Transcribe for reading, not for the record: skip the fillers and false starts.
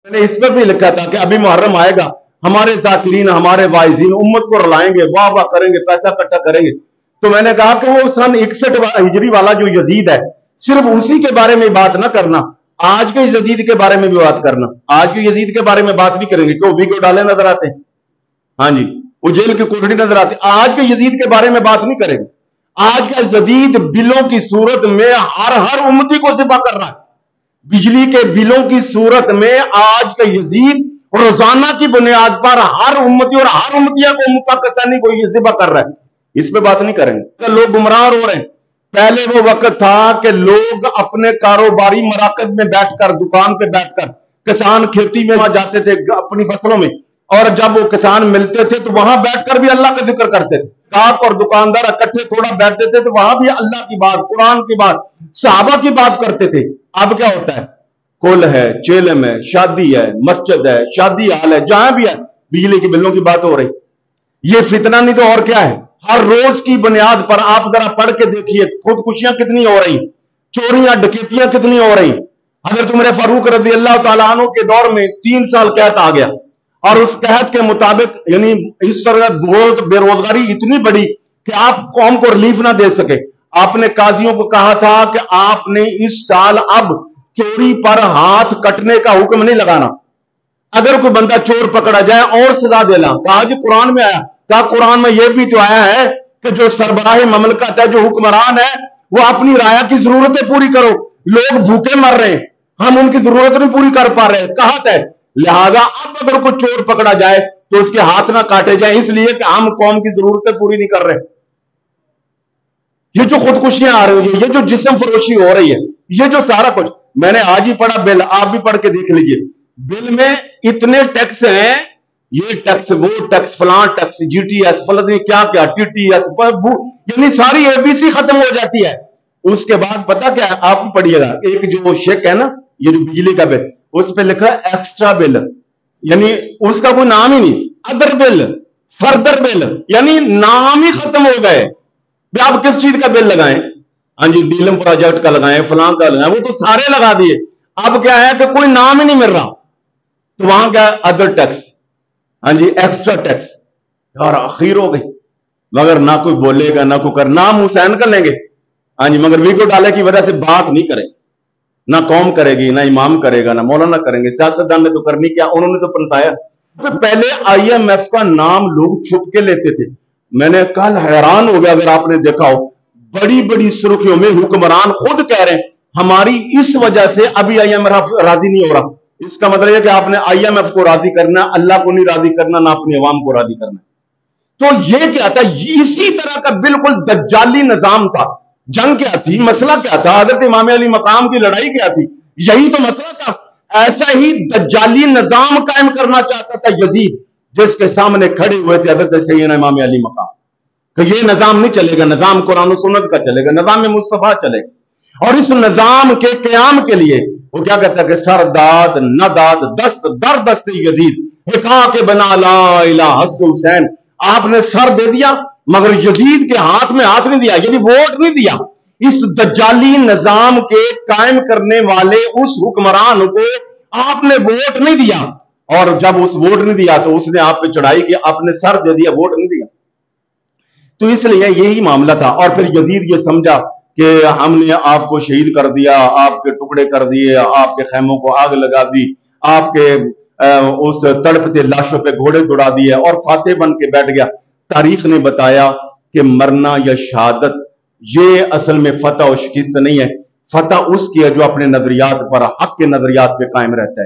मैंने इस पर भी लिखा था कि अभी मुहर्रम आएगा, हमारे ज़ाकिरीन, हमारे वाइज़ीन उम्मत को रुलाएंगे, वाह वाह करेंगे, पैसा इकट्ठा करेंगे। तो मैंने कहा कि वो सन 61 हिजरी वाला जो यजीद है, सिर्फ उसी के बारे में बात ना करना, आज के यजीद के बारे में भी बात करना। आज के यजीद के बारे में बात भी करेंगे, क्यों वीडियो डाले नजर आते हैं, हाँ जी, वो जेल की कोठड़ी नजर आती। आज के यजीद के बारे में बात नहीं करेंगे। आज का यजीद बिलों की सूरत में हर उम्मती को ज़िबा कर रहा है। बिजली के बिलों की सूरत में आज का यजीद रोजाना की बुनियाद पर हर उम्मती और हर उम्मतिया को पाकिस्तानी को ये ज़िबा कर रहा है। इस पे बात नहीं करेंगे। तो लोग गुमराह हो रहे हैं। पहले वो वक्त था कि लोग अपने कारोबारी मराकज में बैठकर, दुकान पे बैठकर, किसान खेती में वहां जाते थे अपनी फसलों में, और जब वो किसान मिलते थे तो वहां बैठकर भी अल्लाह का जिक्र करते थे। काक और दुकानदार इकट्ठे थोड़ा बैठते थे तो वहां भी अल्लाह की बात, कुरान की बात, सहाबा की बात करते थे। अब क्या होता है, कुल है, चेलम है, शादी है, मस्जिद है, शादी हाल है, जहां भी है बिजली के बिलों की बात हो रही। ये फितना नहीं तो और क्या है। हर रोज की बुनियाद पर आप जरा पढ़ के देखिए, खुदकुशियां कितनी हो रही, चोरियां डकैतियां कितनी हो रही। हजरत उमर फारूक रज़ी अल्लाह तआला अन्हु के दौर में 3 साल कैद आ गया, और उस कहत के मुताबिक यानी इस तरह बहुत बेरोजगारी इतनी बड़ी कि आप कौम को रिलीफ ना दे सके। आपने काजियों को कहा था कि आपने इस साल अब चोरी पर हाथ कटने का हुक्म नहीं लगाना, अगर कोई बंदा चोर पकड़ा जाए और सजा देना। कहा जी कुरान में आया, कहा कुरान में यह भी तो आया है कि जो सरबराह ममलकत है, जो हुक्मरान है, वो अपनी राया की जरूरतें पूरी करो। लोग भूखे मर रहे हैं, हम उनकी जरूरत नहीं पूरी कर पा रहे, कहा है। लिहाजा अब अगर कोई चोर पकड़ा जाए तो उसके हाथ ना काटे जाए, इसलिए कि हम कौम की जरूरतें पूरी नहीं कर रहे। ये जो खुदकुशियां आ रही है, ये जो जिस्म फरोशी हो रही है, ये जो सारा कुछ, मैंने आज ही पढ़ा बिल, आप भी पढ़ के देख लीजिए। बिल में इतने टैक्स हैं, ये टैक्स, वो टैक्स, फलां टैक्स, जीटीएस, फलां क्या क्या, टीटीएस, यानी सारी एबीसी खत्म हो जाती है। उसके बाद पता क्या है, आप पढ़िएगा, एक जो शेक है ना, ये जो बिजली का बिल, उस पर लिखा है एक्स्ट्रा बिल, यानी उसका कोई नाम ही नहीं, अदर बिल, फर्दर बिल, यानी नाम ही खत्म हो गए। आप किस चीज का बिल लगाएं, हाँ जी, डीलम प्रोजेक्ट का लगाएं, फलां का लगाएं, वो तो सारे लगा दिए। अब क्या है कि कोई नाम ही नहीं मिल रहा, तो वहां क्या है, अदर टैक्स, हाँ जी, एक्स्ट्रा टैक्स, और आखिर हो गई। मगर ना कोई बोलेगा, ना कोई कर, नाम हुसैन कर लेंगे, हाँ जी, मगर वीडियो डाले की वजह से बात नहीं करें, ना कौम करेगी, ना इमाम करेगा, ना मौलाना करेंगे। सियासतदान ने तो करनी क्या, उन्होंने तो पनसाया। तो पहले IMF का नाम लोग छुप के लेते थे। मैंने कल हैरान हो गया, अगर आपने देखा हो, बड़ी बड़ी सुर्खियों में हुक्मरान खुद कह रहे हैं हमारी इस वजह से अभी IMF राजी नहीं हो रहा। इसका मतलब है कि आपने IMF को राजी करना, अल्लाह को नहीं राजी करना, ना अपनी अवाम को राजी करना। तो ये क्या था, इसी तरह का बिल्कुल दज्जाली निजाम था। जंग क्या थी, मसला क्या था, हजरत इमाम अली मकाम की लड़ाई क्या थी, यही तो मसला था। ऐसा ही दज्जाली निजाम कायम करना चाहता था यजीद, जिसके सामने खड़े हुए थे हजरत सैयदना इमाम अली मकाम, कि ये निजाम नहीं चलेगा, निजाम कुरान और सुन्नत का चलेगा, निजाम मुस्तफा चलेगा। और इस निजाम के क्याम के लिए वो क्या कहता है कि सरदाद नदाद दस्त दर दस्त यजीद हिका के बना ला इलाहा हुसैन। आपने सर दे दिया मगर यजीद के हाथ में हाथ नहीं दिया, यानी वोट नहीं दिया। इस दज्जाली निजाम के कायम करने वाले उस हुक्मरान को आपने वोट नहीं दिया, और जब उस वोट नहीं दिया तो उसने आप पे चढ़ाई की, आपने सर दे दिया, वोट नहीं दिया। तो इसलिए यही मामला था। और फिर यजीद ये समझा कि हमने आपको शहीद कर दिया, आपके टुकड़े कर दिए, आपके खैमों को आग लगा दी, आपके उस तड़पते लाशों पे घोड़े दौड़ा दिए, और फातेह बन के बैठ गया। तारीख ने बताया कि मरना या शहादत ये असल में फतह और शिकस्त नहीं है। फतह उसकी है जो अपने नजरियात पर, हक के नजरियात पे कायम रहता है।